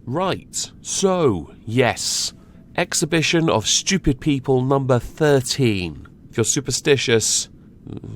Right, so, yes, Exhibition of Stupid People number 13. If you're superstitious,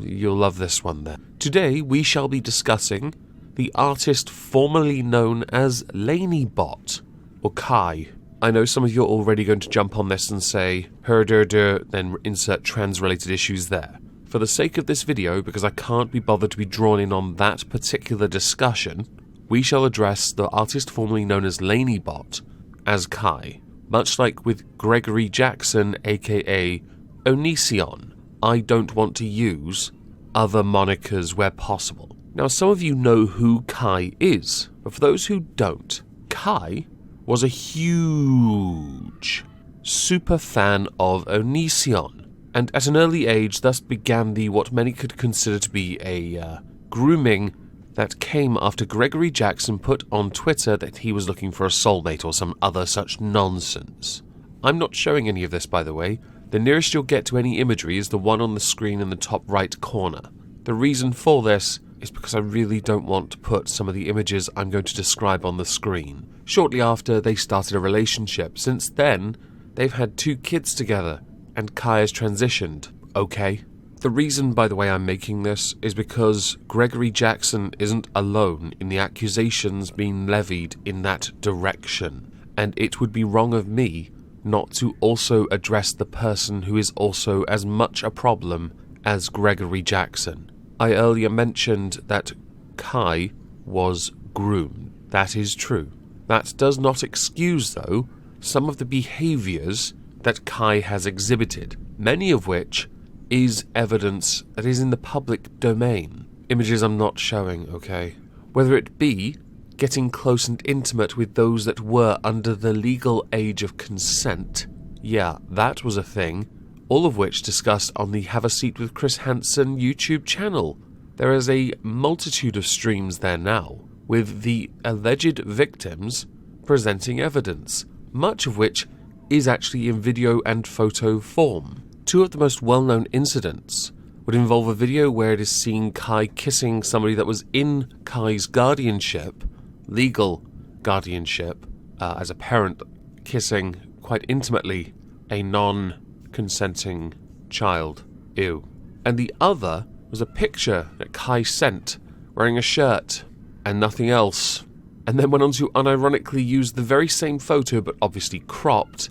you'll love this one then. Today we shall be discussing the artist formerly known as LaineyBot, or Kai. I know some of you are already going to jump on this and say, herder, then insert trans-related issues there. For the sake of this video, because I can't be bothered to be drawn in on that particular discussion, we shall address the artist formerly known as LaineyBot as Kai. Much like with Gregory Jackson, aka Onision, I don't want to use other monikers where possible. Now, some of you know who Kai is, but for those who don't, Kai was a huge super fan of Onision, and at an early age thus began what many could consider to be a grooming that came after Gregory Jackson put on Twitter that he was looking for a soulmate or some other such nonsense. I'm not showing any of this, by the way. The nearest you'll get to any imagery is the one on the screen in the top right corner. The reason for this is because I really don't want to put some of the images I'm going to describe on the screen. Shortly after, they started a relationship. Since then, they've had 2 kids together, and Kai has transitioned. Okay. The reason, by the way, I'm making this is because Gregory Jackson isn't alone in the accusations being levied in that direction, and it would be wrong of me not to also address the person who is also as much a problem as Gregory Jackson. I earlier mentioned that Kai was groomed. That is true. That does not excuse, though, some of the behaviours that Kai has exhibited, many of which is evidence that is in the public domain. Images I'm not showing, okay? Whether it be getting close and intimate with those that were under the legal age of consent, yeah, that was a thing, all of which discussed on the Have a Seat with Chris Hansen YouTube channel. There is a multitude of streams there now, with the alleged victims presenting evidence, much of which is actually in video and photo form. 2 of the most well-known incidents would involve a video where it is seen Kai kissing somebody that was in Kai's guardianship, legal guardianship, as a parent kissing quite intimately a non-consenting child. Ew. And the other was a picture that Kai sent wearing a shirt and nothing else, and then went on to unironically use the very same photo, but obviously cropped,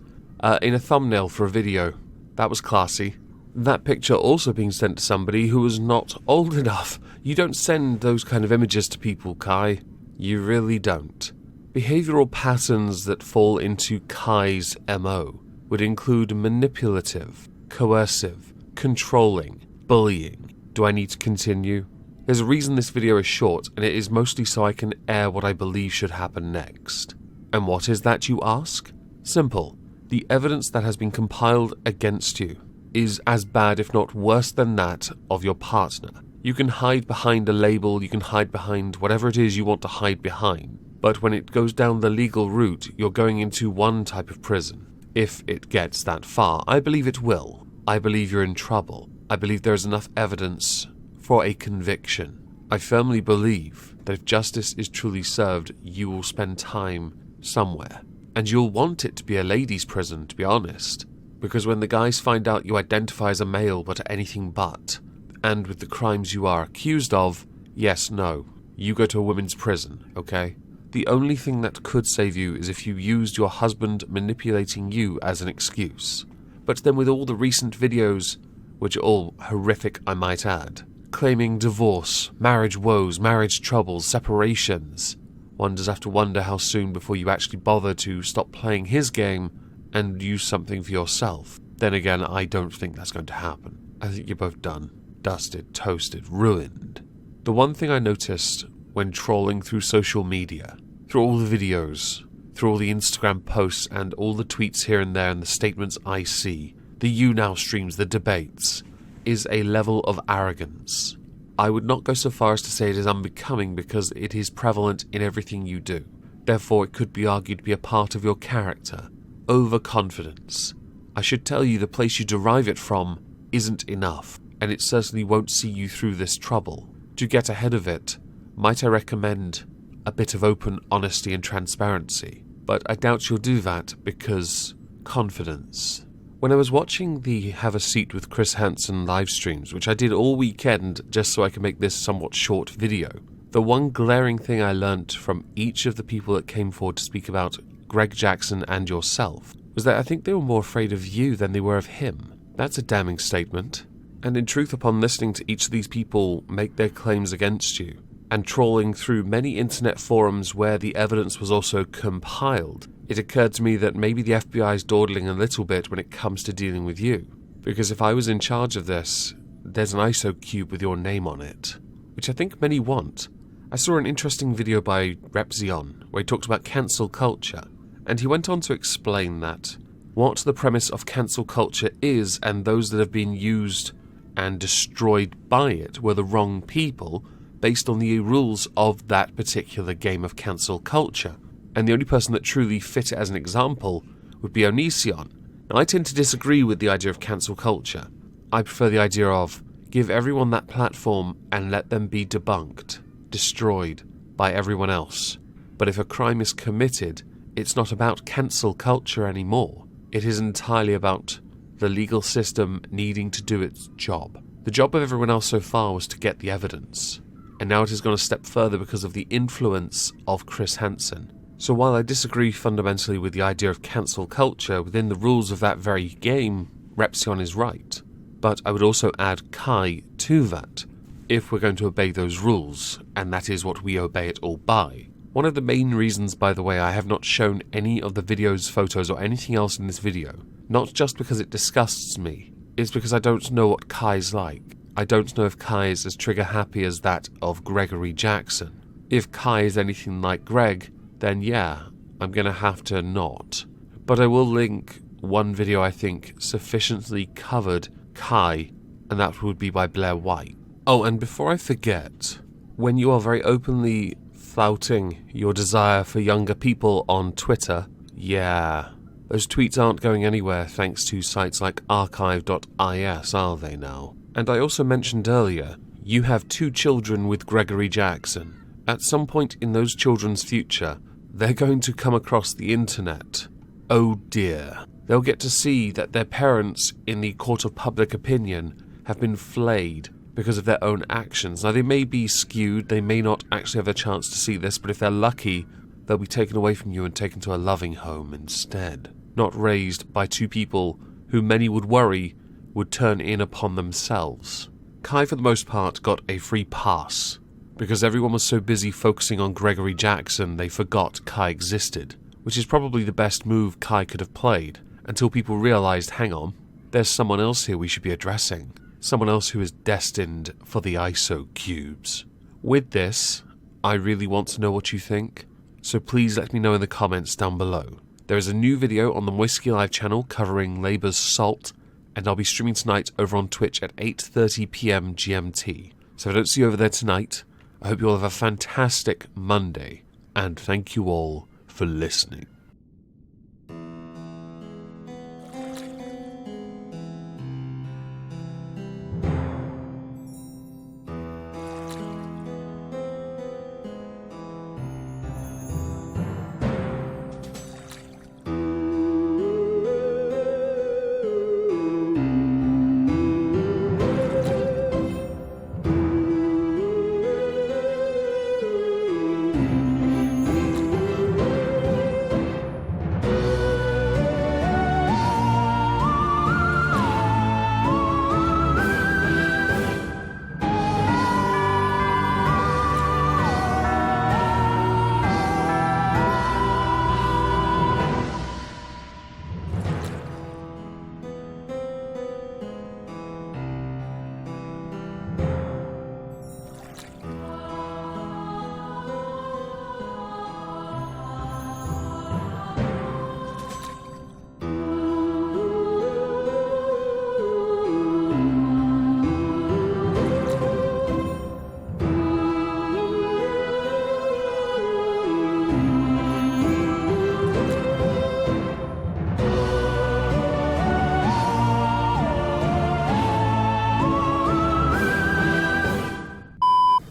in a thumbnail for a video. That was classy. That picture also being sent to somebody who was not old enough. You don't send those kind of images to people, Kai. You really don't. Behavioural patterns that fall into Kai's MO would include manipulative, coercive, controlling, bullying. Do I need to continue? There's a reason this video is short, and it is mostly so I can air what I believe should happen next. And what is that, you ask? Simple. The evidence that has been compiled against you is as bad, if not worse than that, of your partner. You can hide behind a label, you can hide behind whatever it is you want to hide behind, but when it goes down the legal route, you're going into one type of prison. If it gets that far, I believe it will. I believe you're in trouble. I believe there is enough evidence for a conviction. I firmly believe that if justice is truly served, you will spend time somewhere. And you'll want it to be a ladies' prison, to be honest. Because when the guys find out you identify as a male but are anything but, and with the crimes you are accused of, yes, no, you go to a women's prison, okay? The only thing that could save you is if you used your husband manipulating you as an excuse. But then with all the recent videos, which are all horrific I might add, claiming divorce, marriage woes, marriage troubles, separations, one does have to wonder how soon before you actually bother to stop playing his game and use something for yourself. Then again, I don't think that's going to happen. I think you're both done. Dusted, toasted, ruined. The one thing I noticed when trawling through social media, through all the videos, through all the Instagram posts and all the tweets here and there and the statements I see, the YouNow streams, the debates, is a level of arrogance. I would not go so far as to say it is unbecoming because it is prevalent in everything you do. Therefore, it could be argued to be a part of your character. Overconfidence. I should tell you the place you derive it from isn't enough, and it certainly won't see you through this trouble. To get ahead of it, might I recommend a bit of open honesty and transparency? but I doubt you'll do that because confidence. When I was watching the Have a Seat with Chris Hansen live streams, which I did all weekend just so I could make this somewhat short video, the one glaring thing I learnt from each of the people that came forward to speak about Greg Jackson and yourself was that I think they were more afraid of you than they were of him. That's a damning statement. And in truth, upon listening to each of these people make their claims against you, and trawling through many internet forums where the evidence was also compiled, it occurred to me that maybe the FBI is dawdling a little bit when it comes to dealing with you. Because if I was in charge of this, there's an ISO cube with your name on it, which I think many want. I saw an interesting video by Repzion where he talked about cancel culture, and he went on to explain that what the premise of cancel culture is, and those that have been used and destroyed by it were the wrong people based on the rules of that particular game of cancel culture. And the only person that truly fit it as an example would be Onision. Now, I tend to disagree with the idea of cancel culture. I prefer the idea of give everyone that platform and let them be debunked, destroyed by everyone else. But if a crime is committed, it's not about cancel culture anymore. It is entirely about the legal system needing to do its job. The job of everyone else so far was to get the evidence, and now it has gone a step further because of the influence of Chris Hansen. So while I disagree fundamentally with the idea of cancel culture within the rules of that very game, Repzion is right. But I would also add Kai to that, if we're going to obey those rules, and that is what we obey it all by. One of the main reasons, by the way, I have not shown any of the videos, photos, or anything else in this video, not just because it disgusts me, is because I don't know what Kai's like. I don't know if Kai is as trigger happy as that of Gregory Jackson. If Kai is anything like Greg, then yeah, I'm gonna have to not. But I will link one video I think sufficiently covered Kai, and that would be by Blair White. Oh, and before I forget, when you are very openly flouting your desire for younger people on Twitter, yeah, those tweets aren't going anywhere thanks to sites like archive.is, are they now? And I also mentioned earlier, you have 2 children with Gregory Jackson. At some point in those children's future, they're going to come across the internet. Oh dear. They'll get to see that their parents, in the court of public opinion, have been flayed because of their own actions. Now, they may be skewed, they may not actually have a chance to see this, but if they're lucky, they'll be taken away from you and taken to a loving home instead. Not raised by 2 people who many would worry would turn in upon themselves. Kai, for the most part, got a free pass, because everyone was so busy focusing on Gregory Jackson they forgot Kai existed, which is probably the best move Kai could have played, until people realised, hang on, there's someone else here we should be addressing. Someone else who is destined for the ISO cubes. With this, I really want to know what you think, so please let me know in the comments down below. There is a new video on the Moistonia Live channel covering Labour's Salt, and I'll be streaming tonight over on Twitch at 8:30 PM GMT. So if I don't see you over there tonight, I hope you all have a fantastic Monday, and thank you all for listening.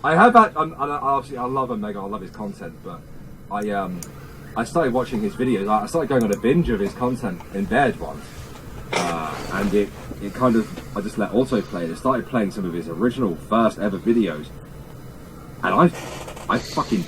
I have that. Obviously, I love Omegon. I love his content, but I I started watching his videos. I started going on a binge of his content in bed once, and it kind of, I just let autoplay and it started playing some of his original first ever videos, and I fucking